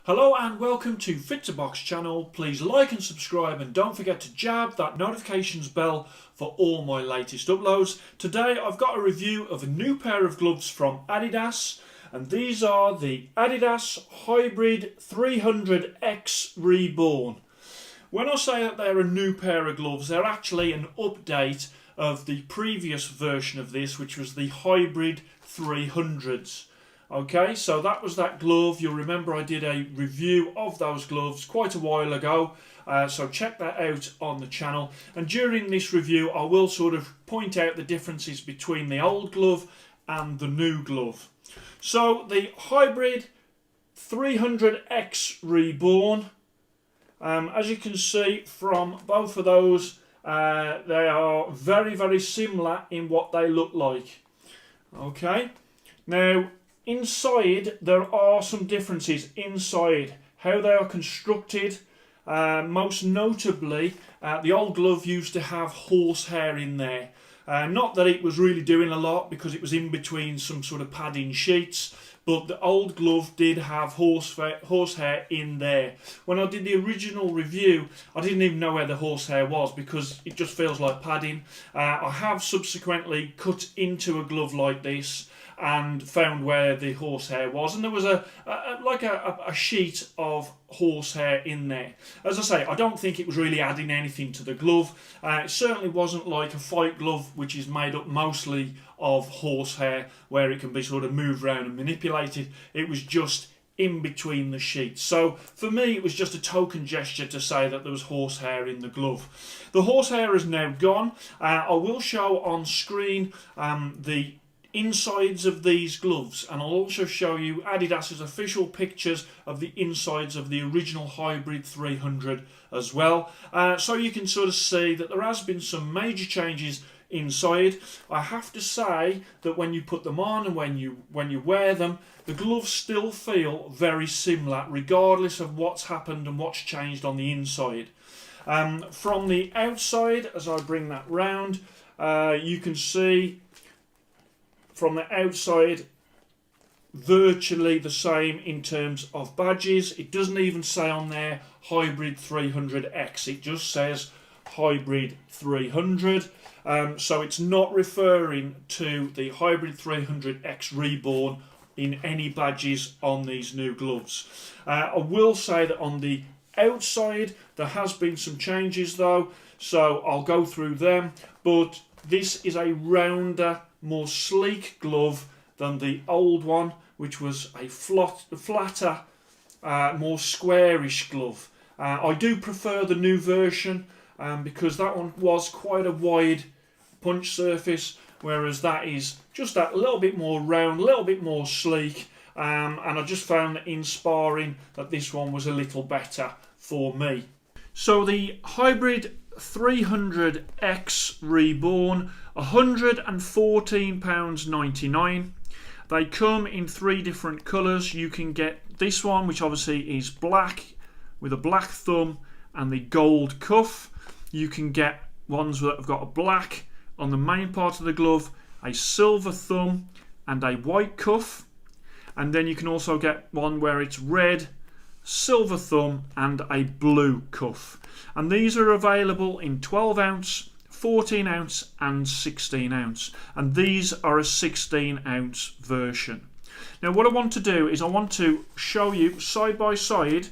Hello and welcome to Fit to Box channel. Please like and subscribe and don't forget to jab that notifications bell for all my latest uploads. Today I've got a review of a new pair of gloves from ADIDAS, and these are the ADIDAS Hybrid 300X Reborn. When I say that they're a new pair of gloves, they're actually an update of the previous version of this, which was the Hybrid 300s. Okay, so that was that glove. You'll remember I did a review of those gloves quite a while ago, so check that out on the channel. And during this review I will sort of point out the differences between the old glove and the new glove. So the Hybrid 300X Reborn, as you can see from both of those, they are very similar in what they look like. Okay, now inside there are some differences inside how they are constructed. Most notably, the old glove used to have horsehair in there. Not that it was really doing a lot because it was in between some sort of padding sheets, but the old glove did have horsehair in there. When I did the original review, I didn't even know where the horsehair was because it just feels like padding. I have subsequently cut into a glove like this and found where the horsehair was, and there was a sheet of horsehair in there. As I say, I don't think it was really adding anything to the glove. It certainly wasn't like a fight glove, which is made up mostly of horsehair, where it can be sort of moved around and manipulated. It was just in between the sheets. So for me, it was just a token gesture to say that there was horsehair in the glove. The horsehair is now gone. I will show on screen the insides of these gloves, and I'll also show you Adidas's official pictures of the insides of the original Hybrid 300 as well, so you can sort of see that there has been some major changes inside. I have to say that when you put them on and when you wear them, the gloves still feel very similar regardless of what's happened and what's changed on the inside. From the outside, as I bring that round, you can see from the outside virtually the same in terms of badges. It doesn't even say on there Hybrid 300X, it just says Hybrid 300, so it's not referring to the Hybrid 300X Reborn in any badges on these new gloves. I will say that on the outside there has been some changes though, so I'll go through them, but this is a rounder, more sleek glove than the old one, which was a flatter, more squarish glove. I do prefer the new version because that one was quite a wide punch surface, whereas that is just that little bit more round, a little bit more sleek, and I just found in sparring that this one was a little better for me. So the Hybrid 300X Reborn, £114.99. They come in three different colours. You can get this one, which obviously is black with a black thumb and the gold cuff. You can get ones that have got a black on the main part of the glove, a silver thumb and a white cuff, and then you can also get one where it's red, silver thumb and a blue cuff. And these are available in 12 ounce, 14 ounce and 16 ounce, and these are a 16 ounce version. Now what I want to do is I want to show you side by side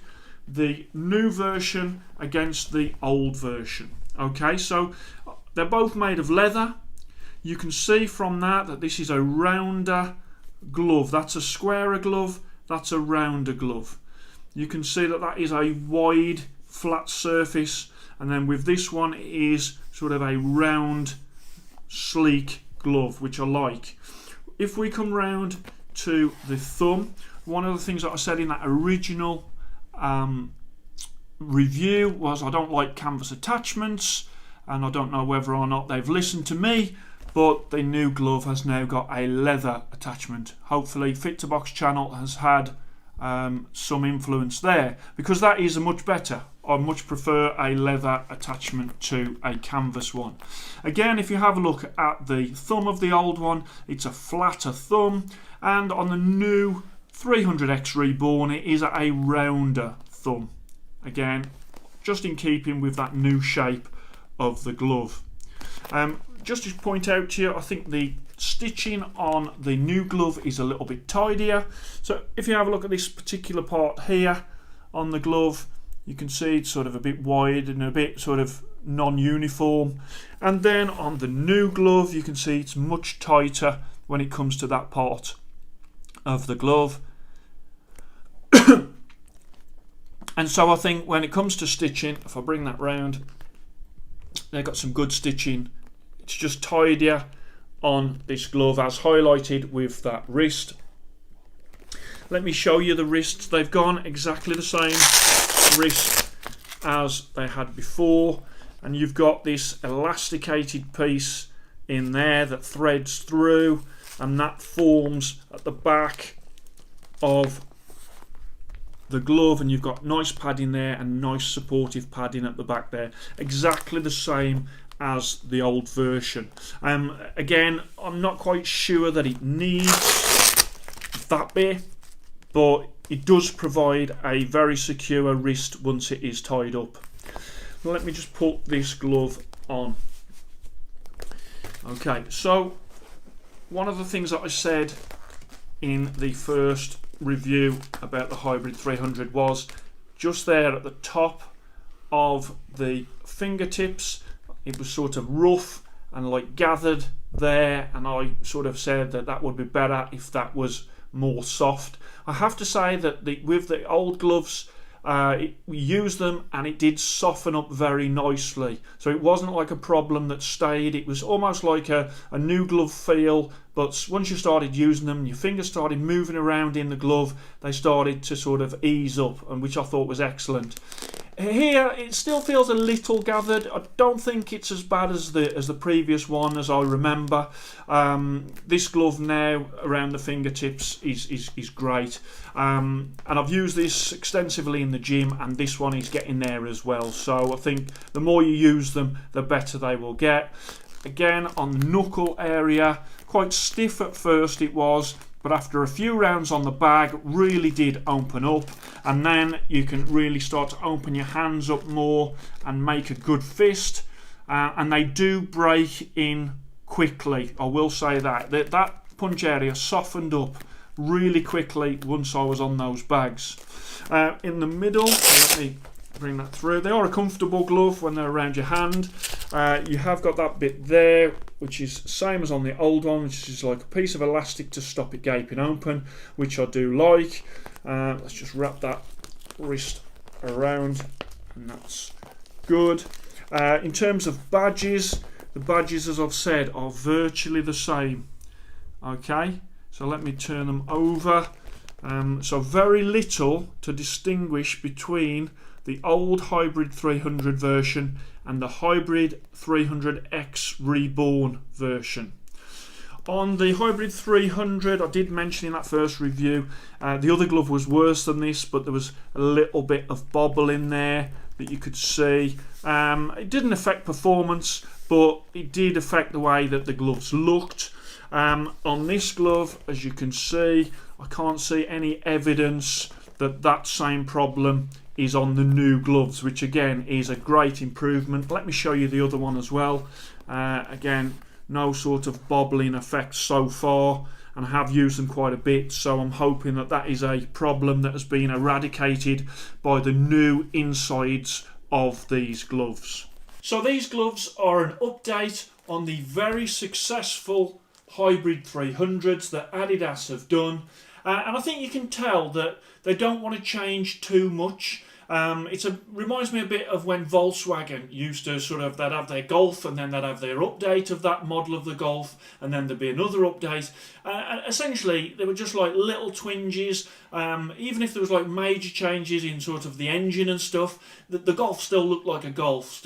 the new version against the old version. Okay, so they're both made of leather. You can see from that this is a rounder glove. That's a squarer glove, that's a rounder glove. You can see that is a wide flat surface, and then with this one it is sort of a round sleek glove, which I like. If we come round to the thumb, one of the things that I said in that original review was I don't like canvas attachments, and I don't know whether or not they've listened to me, but the new glove has now got a leather attachment. Hopefully Fit to Box channel has had some influence there, because that is a much better. I much prefer a leather attachment to a canvas one. Again, if you have a look at the thumb of the old one, it's a flatter thumb, and on the new 300X Reborn, it is a rounder thumb. Again, just in keeping with that new shape of the glove. Just to point out to you, I think the stitching on the new glove is a little bit tidier. So if you have a look at this particular part here on the glove, you can see it's sort of a bit wide and a bit sort of non-uniform. And then on the new glove, you can see it's much tighter when it comes to that part of the glove. And so I think when it comes to stitching, if I bring that round, they've got some good stitching. It's just tidier on this glove, as highlighted with that wrist. Let me show you the wrists. They've gone exactly the same wrist as they had before, and you've got this elasticated piece in there that threads through, and that forms at the back of the glove, and you've got nice padding there and nice supportive padding at the back there, exactly the same as the old version. Again, I'm not quite sure that it needs that bit, but it does provide a very secure wrist once it is tied up. Let me just put this glove on. Okay, so one of the things that I said in the first review about the Hybrid 300 was just there at the top of the fingertips, it was sort of rough and like gathered there, and I sort of said that that would be better if that was more soft. I have to say that with the old gloves, we used them and it did soften up very nicely, so it wasn't like a problem that stayed. It was almost like a new glove feel, but once you started using them, your fingers started moving around in the glove, they started to sort of ease up, and which I thought was excellent. Here it still feels a little gathered. I don't think it's as bad as the previous one, as I remember. This glove now around the fingertips is great, and I've used this extensively in the gym, and this one is getting there as well. So I think the more you use them, the better they will get. Again, on the knuckle area, quite stiff at first it was, but after a few rounds on the bag, really did open up, and then you can really start to open your hands up more and make a good fist, and they do break in quickly. I will say that punch area softened up really quickly once I was on those bags. In the middle, let me bring that through. They are a comfortable glove when they're around your hand. You have got that bit there, which is same as on the old one, which is like a piece of elastic to stop it gaping open, which I do like. Let's just wrap that wrist around, and that's good. In terms of badges, the badges, as I've said, are virtually the same. Okay, so let me turn them over. So very little to distinguish between the old Hybrid 300 version and the Hybrid 300X Reborn version. On the Hybrid 300, I did mention in that first review, the other glove was worse than this, but there was a little bit of bobble in there that you could see. It didn't affect performance, but it did affect the way that the gloves looked. On this glove, as you can see, I can't see any evidence that that same problem is on the new gloves, which again is a great improvement. Let me show you the other one as well. Again, no sort of bobbling effect so far, and I have used them quite a bit, so I'm hoping that that is a problem that has been eradicated by the new insides of these gloves. So these gloves are an update on the very successful Hybrid 300s that Adidas have done, and I think you can tell that they don't want to change too much. Reminds me a bit of when Volkswagen used to they'd have their Golf, and then they'd have their update of that model of the Golf, and then there'd be another update. And essentially, they were just like little twinges. Even if there was like major changes in sort of the engine and stuff, the Golf still looked like a Golf,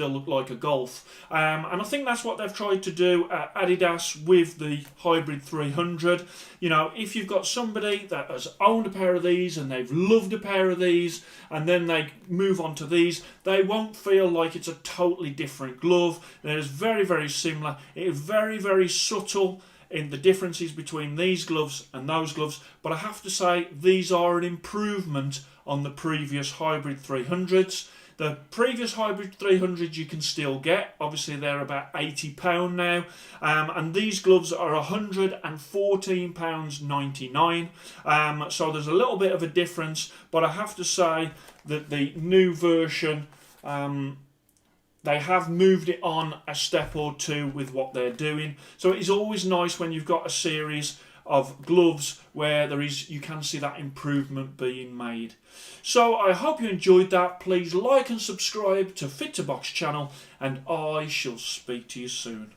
and I think that's what they've tried to do at Adidas with the Hybrid 300. You know, if you've got somebody that has owned a pair of these and they've loved a pair of these, and then they move on to these, they won't feel like it's a totally different glove. It is very, very similar. It is very, very subtle in the differences between these gloves and those gloves, but I have to say these are an improvement on the previous hybrid 300s. The previous hybrid 300s you can still get, obviously they're about £80 now, and these gloves are £114.99, so there's a little bit of a difference, but I have to say that the new version, they have moved it on a step or two with what they're doing. So it is always nice when you've got a series of gloves where you can see that improvement being made. So I hope you enjoyed that. Please like and subscribe to Fit to Box channel, and I shall speak to you soon.